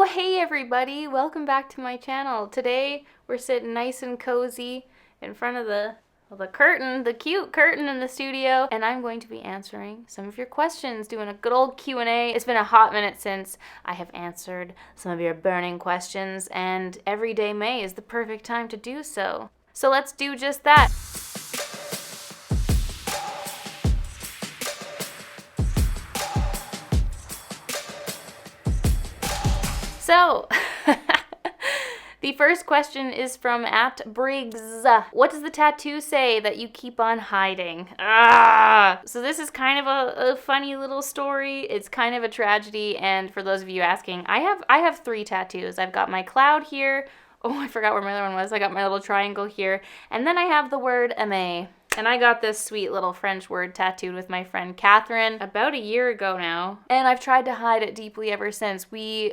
Oh, hey everybody, welcome back to my channel. Today we're sitting nice and cozy in front of the curtain, the cute curtain in the studio, and I'm going to be answering some of your questions, doing a good old Q&A. It's been a hot minute since I have answered some of your burning questions, and everyday May is the perfect time to do so. So let's do just that. So, the first question is from @Briggs. What does the tattoo say that you keep on hiding? So this is kind of a funny little story. It's kind of a tragedy, and for those of you asking, I have 3 tattoos. I've got my cloud here. Oh, I forgot where my other one was. I got my little triangle here, and then I have the word MA. And I got this sweet little French word tattooed with my friend Catherine about a year ago now. And I've tried to hide it deeply ever since. We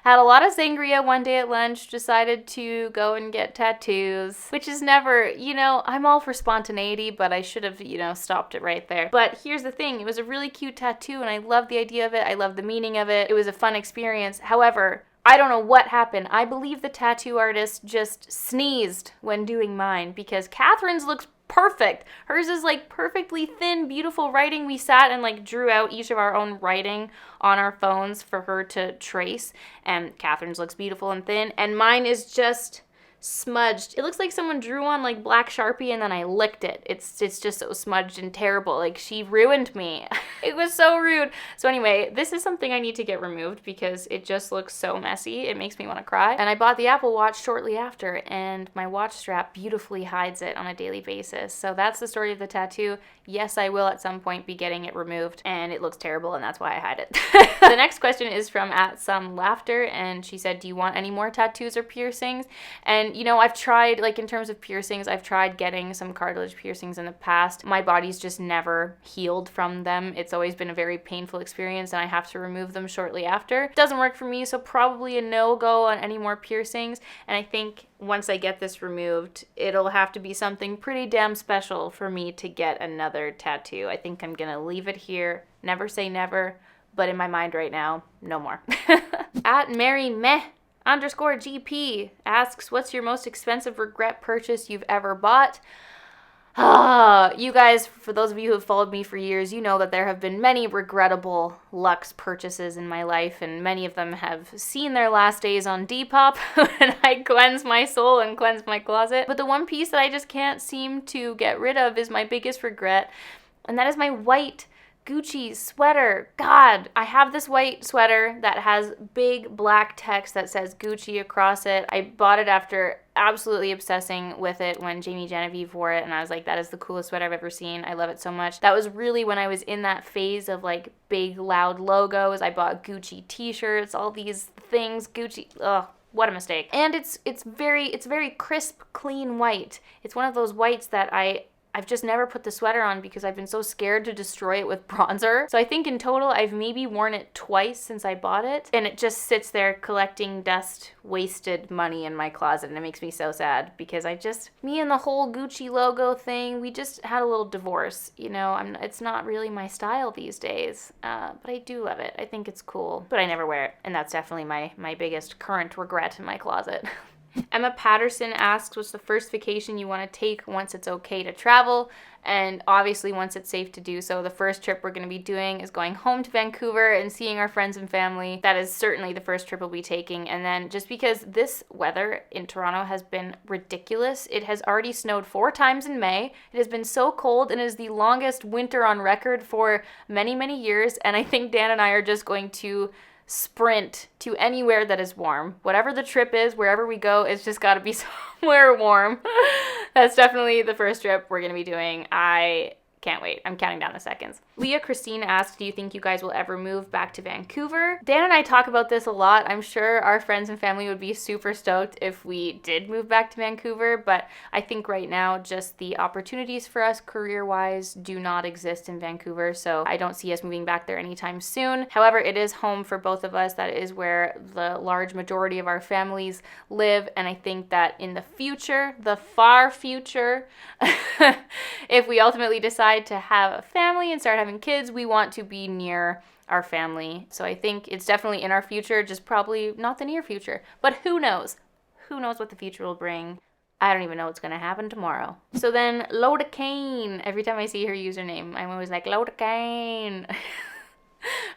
had a lot of sangria one day at lunch, decided to go and get tattoos, which is never, I'm all for spontaneity, but I should have, stopped it right there. But here's the thing, it was a really cute tattoo and I love the idea of it. I love the meaning of it. It was a fun experience. However, I don't know what happened. I believe the tattoo artist just sneezed when doing mine because Catherine's looks perfect. Hers is like perfectly thin, beautiful writing. We sat and drew out each of our own writing on our phones for her to trace. And Catherine's looks beautiful and thin. And mine is just smudged. It looks like someone drew on black Sharpie and then I licked it. It's just so smudged and terrible. She ruined me. It was so rude. So anyway, this is something I need to get removed because it just looks so messy. It makes me want to cry. And I bought the Apple Watch shortly after and my watch strap beautifully hides it on a daily basis. So that's the story of the tattoo. Yes, I will at some point be getting it removed and it looks terrible and that's why I hide it. The next question is from @SomeLaughter and she said, do you want any more tattoos or piercings? And I've tried, in terms of piercings, I've tried getting some cartilage piercings in the past. My body's just never healed from them. It's always been a very painful experience and I have to remove them shortly after. It doesn't work for me, so probably a no-go on any more piercings. And I think once I get this removed, it'll have to be something pretty damn special for me to get another tattoo. I think I'm gonna leave it here. Never say never, but in my mind right now, no more. @MaryMeh_GP asks, what's your most expensive regret purchase you've ever bought? You guys, for those of you who have followed me for years, you know that there have been many regrettable luxe purchases in my life, and many of them have seen their last days on Depop when I cleanse my soul and cleanse my closet. But the one piece that I just can't seem to get rid of is my biggest regret, and that is my white Gucci sweater. God, I have this white sweater that has big black text that says Gucci across it. I bought it after absolutely obsessing with it when Jamie Genevieve wore it, and I was like, that is the coolest sweater I've ever seen. I love it so much. That was really when I was in that phase of big loud logos. I bought Gucci t-shirts, all these things, Gucci, ugh. What a mistake. And it's very crisp, clean white. It's one of those whites that I've just never put the sweater on because I've been so scared to destroy it with bronzer. So I think in total, I've maybe worn it twice since I bought it. And it just sits there collecting dust, wasted money in my closet. And it makes me so sad because me and the whole Gucci logo thing, we just had a little divorce. It's not really my style these days. But I do love it. I think it's cool. But I never wear it. And that's definitely my biggest current regret in my closet. Emma Patterson asks, what's the first vacation you want to take once it's okay to travel? And obviously once it's safe to do so, the first trip we're going to be doing is going home to Vancouver and seeing our friends and family. That is certainly the first trip we'll be taking. And then just because this weather in Toronto has been ridiculous, it has already snowed 4 times in May. It has been so cold and it is the longest winter on record for many, many years. And I think Dan and I are just going to sprint to anywhere that is warm. Whatever the trip is, wherever we go, it's just got to be somewhere warm. That's definitely the first trip we're going to be doing. I can't wait. I'm counting down the seconds. Leah Christine asked, do you think you guys will ever move back to Vancouver? Dan and I talk about this a lot. I'm sure our friends and family would be super stoked if we did move back to Vancouver, but I think right now just the opportunities for us career-wise do not exist in Vancouver, so I don't see us moving back there anytime soon. However, it is home for both of us. That is where the large majority of our families live, and I think that in the future, the far future, if we ultimately decide to have a family and start having kids, we want to be near our family. So I think it's definitely in our future, just probably not the near future. But who knows? Who knows what the future will bring? I don't even know what's going to happen tomorrow. So then Lodacane. Every time I see her username, I'm always like, Lodacane.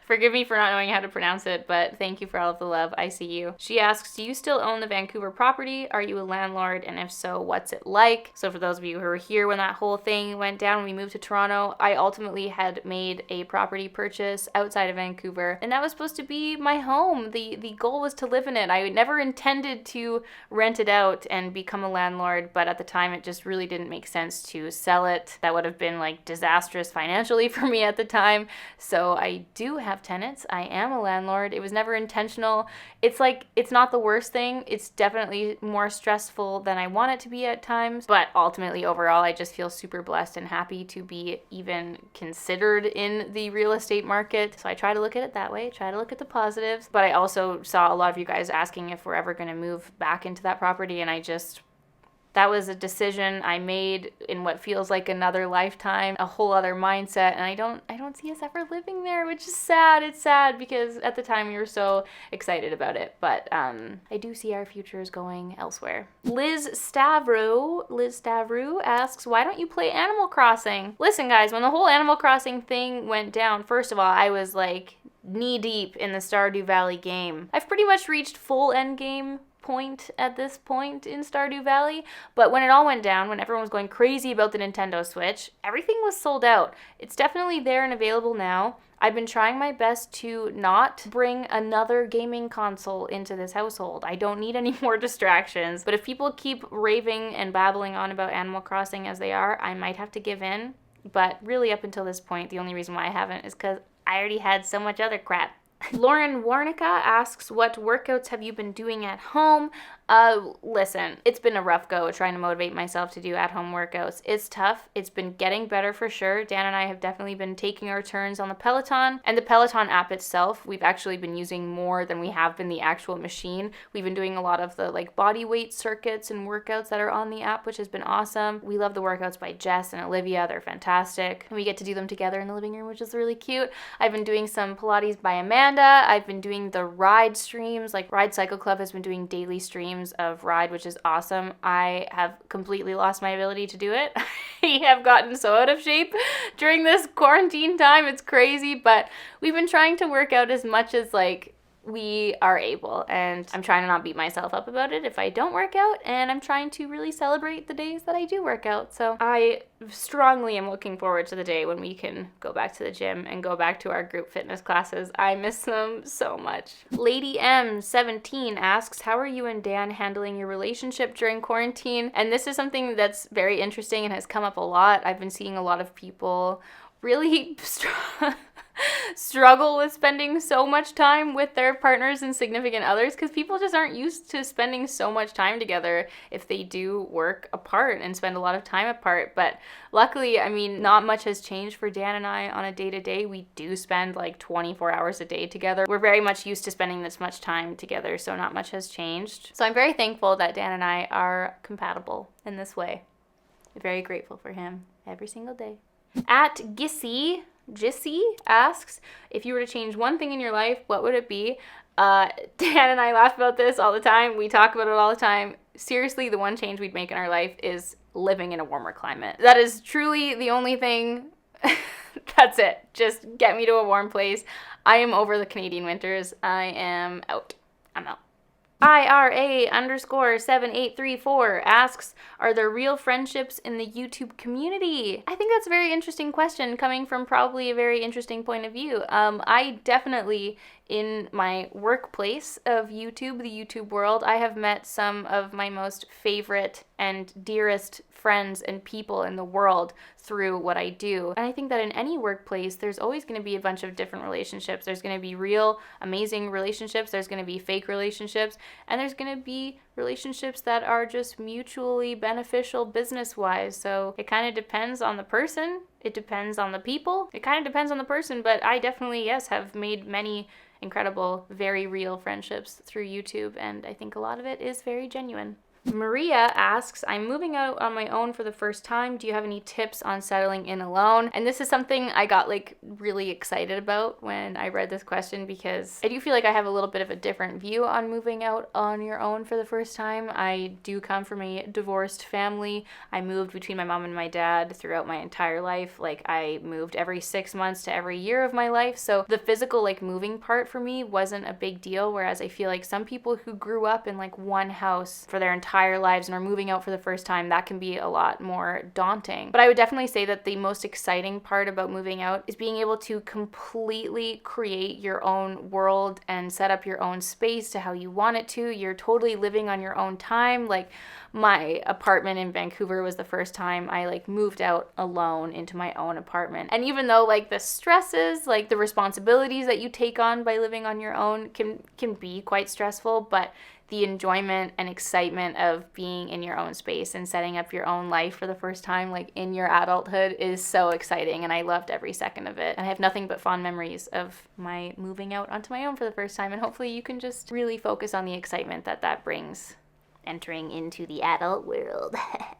Forgive me for not knowing how to pronounce it, but thank you for all of the love. I see you. She asks, do you still own the Vancouver property? Are you a landlord? And if so, what's it like? So for those of you who were here when that whole thing went down, when we moved to Toronto, I ultimately had made a property purchase outside of Vancouver, and that was supposed to be my home. The goal was to live in it. I never intended to rent it out and become a landlord, but at the time it just really didn't make sense to sell it. That would have been like disastrous financially for me at the time. So I do have tenants. I am a landlord. It was never intentional. It's like, it's not the worst thing. It's definitely more stressful than I want it to be at times. But ultimately, overall, I just feel super blessed and happy to be even considered in the real estate market. So I try to look at it that way, try to look at the positives. But I also saw a lot of you guys asking if we're ever going to move back into that property. And that was a decision I made in what feels like another lifetime, a whole other mindset, and I don't see us ever living there, which is sad. It's sad because at the time we were so excited about it, but I do see our futures going elsewhere. Liz Stavru asks, why don't you play Animal Crossing? Listen, guys, when the whole Animal Crossing thing went down, first of all, I was like knee deep in the Stardew Valley game. I've pretty much reached full end game point at this point in Stardew Valley, but when it all went down, when everyone was going crazy about the Nintendo Switch, everything was sold out. It's definitely there and available now. I've been trying my best to not bring another gaming console into this household. I don't need any more distractions, but if people keep raving and babbling on about Animal Crossing as they are, I might have to give in. But really up until this point, the only reason why I haven't is because I already had so much other crap. Lauren Warnica asks, what workouts have you been doing at home? Listen, it's been a rough go trying to motivate myself to do at-home workouts. It's tough. It's been getting better for sure. Dan and I have definitely been taking our turns on the Peloton, and the Peloton app itself, we've actually been using more than we have been the actual machine. We've been doing a lot of the like body weight circuits and workouts that are on the app, which has been awesome. We love the workouts by Jess and Olivia. They're fantastic. And we get to do them together in the living room, which is really cute. I've been doing some Pilates by Amanda. I've been doing the ride streams, like Ride Cycle Club has been doing daily streams of ride, which is awesome. I have completely lost my ability to do it. I have gotten so out of shape during this quarantine time. It's crazy, but we've been trying to work out as much as like we are able, and I'm trying to not beat myself up about it if I don't work out, and I'm trying to really celebrate the days that I do work out. So I strongly am looking forward to the day when we can go back to the gym and go back to our group fitness classes. I miss them so much. Lady M17 asks, how are you and Dan handling your relationship during quarantine? And this is something that's very interesting and has come up a lot. I've been seeing a lot of people really struggle with spending so much time with their partners and significant others because people just aren't used to spending so much time together if they do work apart and spend a lot of time apart. But luckily, I mean, not much has changed for Dan and I on a day-to-day. We do spend like 24 hours a day together. We're very much used to spending this much time together, so not much has changed. So I'm very thankful that Dan and I are compatible in this way. I'm very grateful for him every single day. At Jissy asks, if you were to change one thing in your life, what would it be? Dan and I laugh about this all the time. We talk about it all the time. Seriously, the one change we'd make in our life is living in a warmer climate. That is truly the only thing. That's it. Just get me to a warm place. I am over the Canadian winters. I am out. I'm out. IRA_7834 asks, are there real friendships in the YouTube community? I think that's a very interesting question coming from probably a very interesting point of view. I definitely, in my workplace of YouTube, the YouTube world, I have met some of my most favorite and dearest friends and people in the world through what I do. And I think that in any workplace, there's always going to be a bunch of different relationships. There's going to be real, amazing relationships. There's going to be fake relationships. And there's going to be relationships that are just mutually beneficial business-wise. So it kind of depends on the person. It depends on the people. It kind of depends on the person. But I definitely, yes, have made many incredible, very real friendships through YouTube. And I think a lot of it is very genuine. Maria asks, I'm moving out on my own for the first time. Do you have any tips on settling in alone? And this is something I got like really excited about when I read this question, because I do feel like I have a little bit of a different view on moving out on your own for the first time. I do come from a divorced family. I moved between my mom and my dad throughout my entire life. Like, I moved every 6 months to every year of my life. So the physical like moving part for me wasn't a big deal. Whereas I feel like some people who grew up in like one house for their entire lives and are moving out for the first time, that can be a lot more daunting. But I would definitely say that the most exciting part about moving out is being able to completely create your own world and set up your own space to how you want it to. You're totally living on your own time. Like, my apartment in Vancouver was the first time I like moved out alone into my own apartment. And even though like the stresses, like the responsibilities that you take on by living on your own can be quite stressful, but the enjoyment and excitement of being in your own space and setting up your own life for the first time, like in your adulthood, is so exciting, and I loved every second of it. And I have nothing but fond memories of my moving out onto my own for the first time, and hopefully you can just really focus on the excitement that brings entering into the adult world.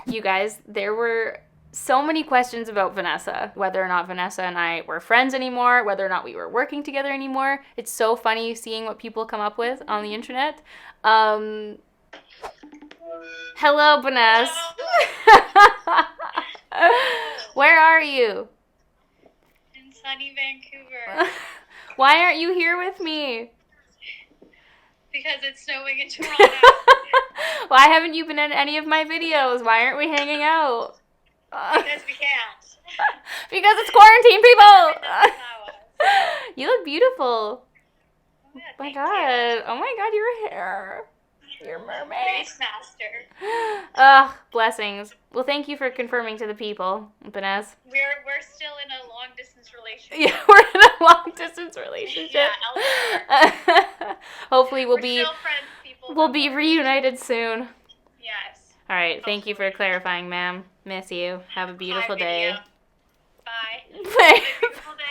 You guys, there were so many questions about Vanessa, whether or not Vanessa and I were friends anymore, whether or not we were working together anymore. It's so funny seeing what people come up with on the internet. Hello, Vanessa. Where are you? In sunny Vancouver. Why aren't you here with me? Because it's snowing in Toronto. Why haven't you been in any of my videos? Why aren't we hanging out? Because we can't. Because it's quarantine, people! You look beautiful. Yeah, My God. Oh my God, your hair. You're a mermaid. Face master. Ugh, blessings. Well, thank you for confirming to the people, Vanessa. We're still in a long distance relationship. Yeah, we're in a long distance relationship. Yeah, Hopefully we're still friends, people. we'll be reunited soon. Yes. All right, thank you for clarifying, ma'am. Miss you. Have a beautiful day. Video. Bye. Bye. Beautiful day.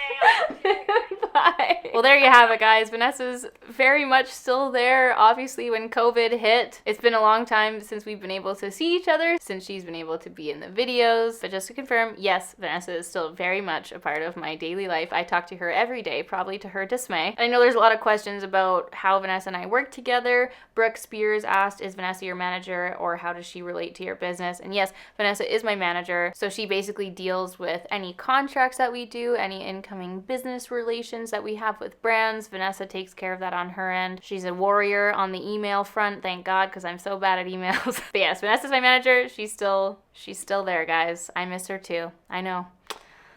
Bye. Well, there you have it, guys. Vanessa's very much still there. Obviously, when COVID hit, it's been a long time since we've been able to see each other, since she's been able to be in the videos. But just to confirm, yes, Vanessa is still very much a part of my daily life. I talk to her every day, probably to her dismay. And I know there's a lot of questions about how Vanessa and I work together. Brooke Spears asked, is Vanessa your manager, or how does she relate to your business? And yes, Vanessa is my manager. So she basically deals with any contracts that we do, any incoming business relations that we have with brands. Vanessa takes care of that on her end. She's a warrior on the email front, thank God, because I'm so bad at emails. But yes, Vanessa's my manager. She's still there, guys. I miss her too. I know.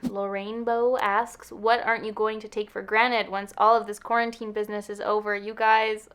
Lorrainebow asks, what aren't you going to take for granted once all of this quarantine business is over? You guys,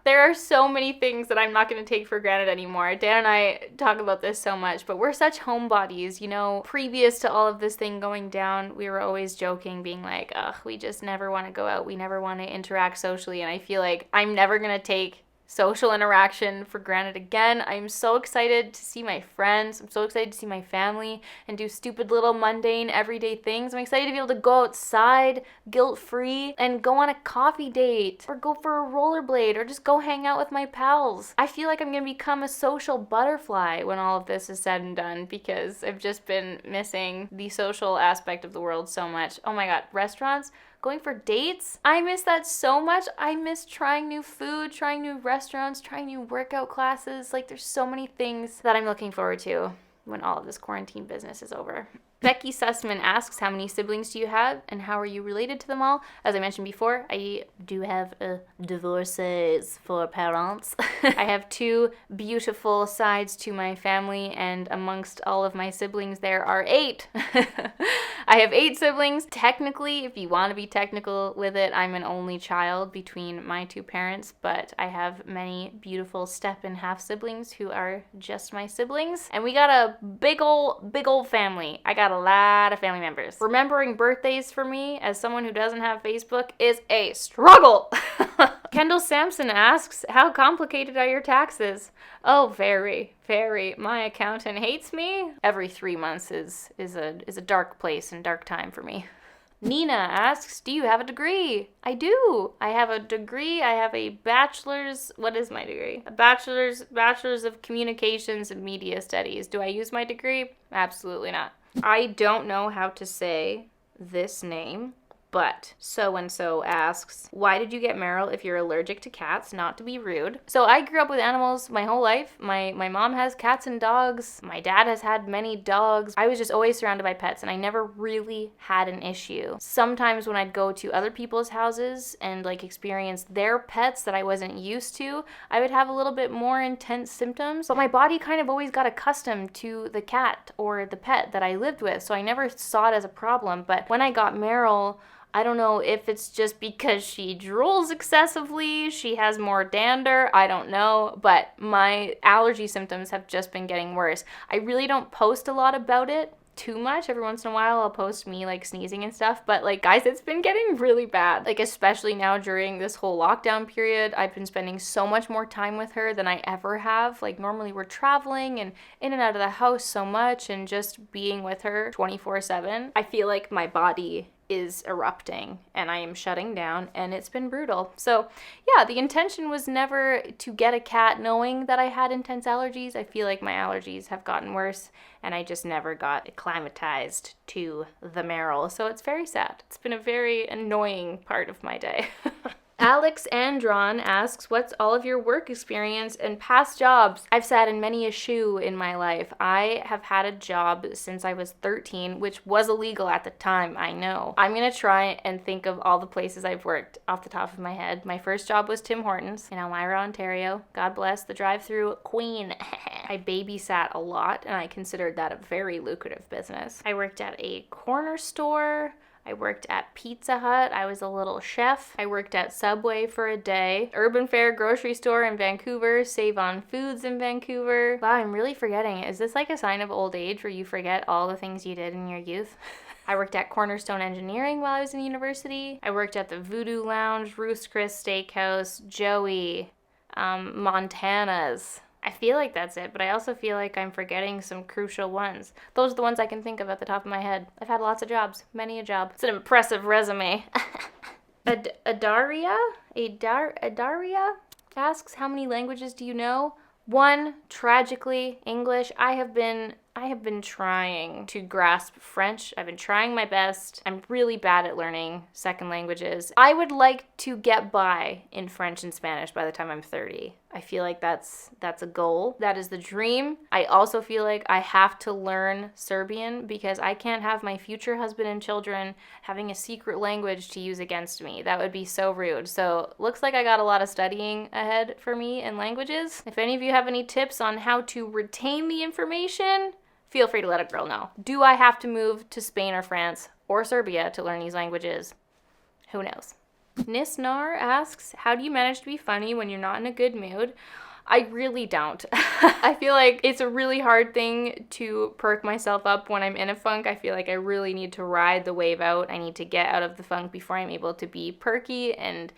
there are so many things that I'm not going to take for granted anymore. Dan and I talk about this so much, but we're such homebodies, you know. Previous to all of this thing going down, we were always joking, being like, ugh, we just never want to go out. We never want to interact socially. And I feel like I'm never going to take social interaction for granted again. I'm so excited to see my friends. I'm so excited to see my family and do stupid little mundane everyday things. I'm excited to be able to go outside guilt-free and go on a coffee date or go for a rollerblade or just go hang out with my pals. I feel like I'm going to become a social butterfly when all of this is said and done, because I've just been missing the social aspect of the world so much. Oh my God, restaurants? Going for dates? I miss that so much. I miss trying new food, trying new restaurants, trying new workout classes. Like, there's so many things that I'm looking forward to when all of this quarantine business is over. Becky Sussman asks, how many siblings do you have and how are you related to them all? As I mentioned before, I do have divorces for parents. I have 2 beautiful sides to my family, and amongst all of my siblings, there are 8. I have 8 siblings. Technically, if you want to be technical with it, I'm an only child between my 2 parents, but I have many beautiful step and half siblings who are just my siblings. And we got a big old family. I got a lot of family members. Remembering birthdays for me, as someone who doesn't have Facebook, is a struggle. Kendall Sampson asks, how complicated are your taxes? Oh, very, very. My accountant hates me. Every 3 months is a dark place and dark time for me. Nina asks, do you have a degree? I do. I have a degree. I have a bachelor's. What is my degree? A bachelor's of communications and media studies. Do I use my degree? Absolutely not. I don't know how to say this name, but so-and-so asks, why did you get Meryl if you're allergic to cats? Not to be rude. So I grew up with animals my whole life. My mom has cats and dogs. My dad has had many dogs. I was just always surrounded by pets, and I never really had an issue. Sometimes when I'd go to other people's houses and like experience their pets that I wasn't used to, I would have a little bit more intense symptoms, but my body kind of always got accustomed to the cat or the pet that I lived with, so I never saw it as a problem. But when I got Meryl, I don't know if it's just because she drools excessively, she has more dander, I don't know, but my allergy symptoms have just been getting worse. I really don't post a lot about it too much. Every once in a while I'll post me like sneezing and stuff, but like guys, it's been getting really bad. Like especially now during this whole lockdown period, I've been spending so much more time with her than I ever have. Like normally we're traveling and in and out of the house so much, and just being with her 24/7, I feel like my body is erupting and I am shutting down, and it's been brutal. So yeah, the intention was never to get a cat knowing that I had intense allergies. I feel like my allergies have gotten worse and I just never got acclimatized to the Meryl. So it's very sad. It's been a very annoying part of my day. Alexandra asks, what's all of your work experience and past jobs? I've sat in many a shoe in my life. I have had a job since I was 13, which was illegal at the time, I know. I'm gonna try and think of all the places I've worked off the top of my head. My first job was Tim Hortons in Elmira, Ontario. God bless the drive-through queen. I babysat a lot, and I considered that a very lucrative business. I worked at a corner store. I worked at Pizza Hut. I was a little chef. I worked at Subway for a day. Urban Fare grocery store in Vancouver. Save on Foods in Vancouver. Wow, I'm really forgetting. Is this like a sign of old age where you forget all the things you did in your youth? I worked at Cornerstone Engineering while I was in university. I worked at the Voodoo Lounge, Ruth's Chris Steakhouse, Joey, Montana's. I feel like that's it, but I also feel like I'm forgetting some crucial ones. Those are the ones I can think of at the top of my head. I've had lots of jobs, many a job. It's an impressive resume. Adaria asks, how many languages do you know? One, tragically, English. I have been trying to grasp French. I've been trying my best. I'm really bad at learning second languages. I would like to get by in French and Spanish by the time I'm 30. I feel like that's a goal. That is the dream. I also feel like I have to learn Serbian because I can't have my future husband and children having a secret language to use against me. That would be so rude. So looks like I got a lot of studying ahead for me in languages. If any of you have any tips on how to retain the information, feel free to let a girl know. Do I have to move to Spain or France or Serbia to learn these languages? Who knows? Nisnar asks, how do you manage to be funny when you're not in a good mood? I really don't. I feel like it's a really hard thing to perk myself up when I'm in a funk. I feel like I really need to ride the wave out. I need to get out of the funk before I'm able to be perky and,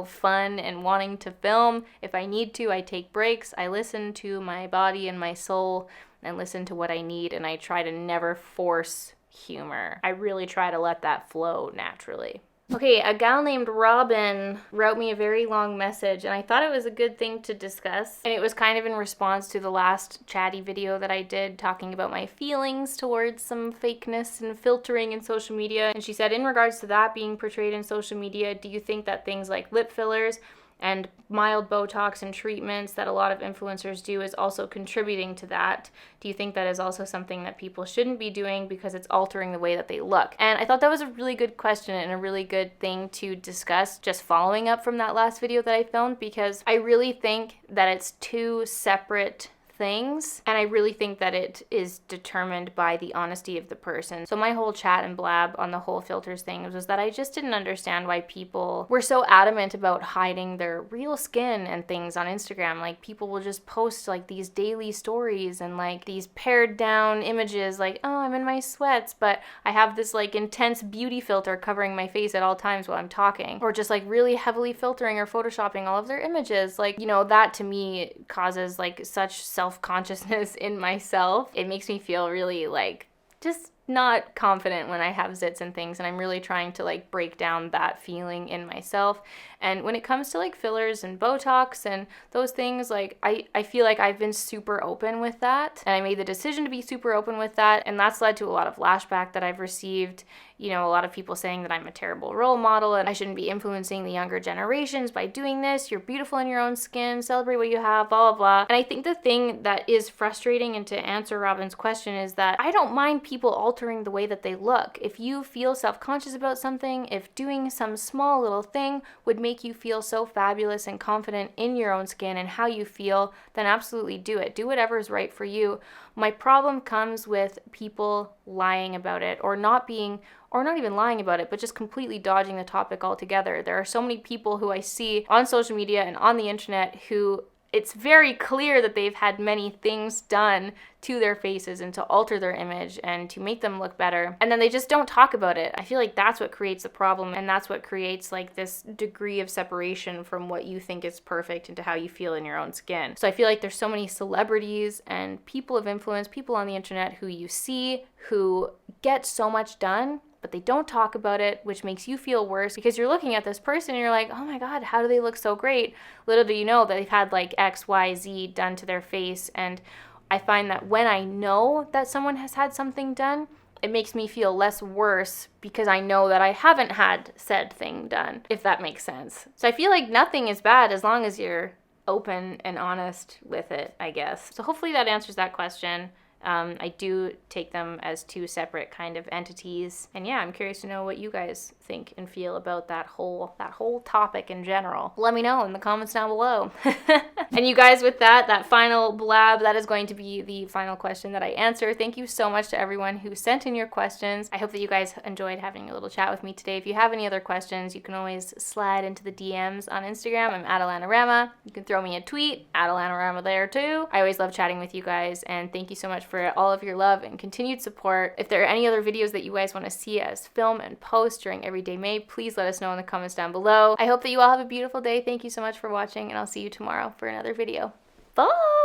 fun and wanting to film. If I need to, I take breaks. I listen to my body and my soul and listen to what I need, and I try to never force humor. I really try to let that flow naturally. Okay, a gal named Robin wrote me a very long message, and I thought it was a good thing to discuss. And it was kind of in response to the last chatty video that I did talking about my feelings towards some fakeness and filtering in social media. And she said, in regards to that being portrayed in social media, do you think that things like lip fillers and mild Botox and treatments that a lot of influencers do is also contributing to that? Do you think that is also something that people shouldn't be doing because it's altering the way that they look? And I thought that was a really good question and a really good thing to discuss, just following up from that last video that I filmed, because I really think that it's two separate things, and I really think that it is determined by the honesty of the person. So my whole chat and blab on the whole filters thing was that I just didn't understand why people were so adamant about hiding their real skin and things on Instagram. Like, people will just post like these daily stories and like these pared down images like, oh, I'm in my sweats, but I have this like intense beauty filter covering my face at all times while I'm talking, or just like really heavily filtering or photoshopping all of their images. Like, that to me causes like such self-consciousness in myself. It makes me feel really like just not confident when I have zits and things, and I'm really trying to like break down that feeling in myself. And when it comes to like fillers and Botox and those things, like I feel like I've been super open with that, and I made the decision to be super open with that, and that's led to a lot of lashback that I've received. You know, a lot of people saying that I'm a terrible role model and I shouldn't be influencing the younger generations by doing this. You're beautiful in your own skin, celebrate what you have, blah, blah, blah. And I think the thing that is frustrating, and to answer Robin's question, is that I don't mind people altering the way that they look. If you feel self-conscious about something, if doing some small little thing would make you feel so fabulous and confident in your own skin and how you feel, then absolutely do it. Do whatever is right for you. My problem comes with people lying about it, or not even lying about it, but just completely dodging the topic altogether. There are so many people who I see on social media and on the internet who it's very clear that they've had many things done to their faces and to alter their image and to make them look better, and then they just don't talk about it. I feel like that's what creates the problem, and that's what creates like this degree of separation from what you think is perfect into how you feel in your own skin. So I feel like there's so many celebrities and people of influence, people on the internet who you see who get so much done, but they don't talk about it, which makes you feel worse because you're looking at this person and you're like, oh my God, how do they look so great? Little do you know that they've had like X, Y, Z done to their face. And I find that when I know that someone has had something done, it makes me feel less worse because I know that I haven't had said thing done, if that makes sense. So I feel like nothing is bad as long as you're open and honest with it, I guess. So hopefully that answers that question. I do take them as two separate kind of entities. And yeah, I'm curious to know what you guys think and feel about that whole topic in general. Let me know in the comments down below. And you guys, with that final blab, that is going to be the final question that I answer. Thank you so much to everyone who sent in your questions. I hope that you guys enjoyed having a little chat with me today. If you have any other questions, you can always slide into the DMs on Instagram. I'm at Alanorama. You can throw me a tweet, at Alanorama there too. I always love chatting with you guys, and thank you so much for all of your love and continued support. If there are any other videos that you guys want to see us film and post during Everyday May, please let us know in the comments down below. I hope that you all have a beautiful day. Thank you so much for watching, and I'll see you tomorrow for another video. Bye!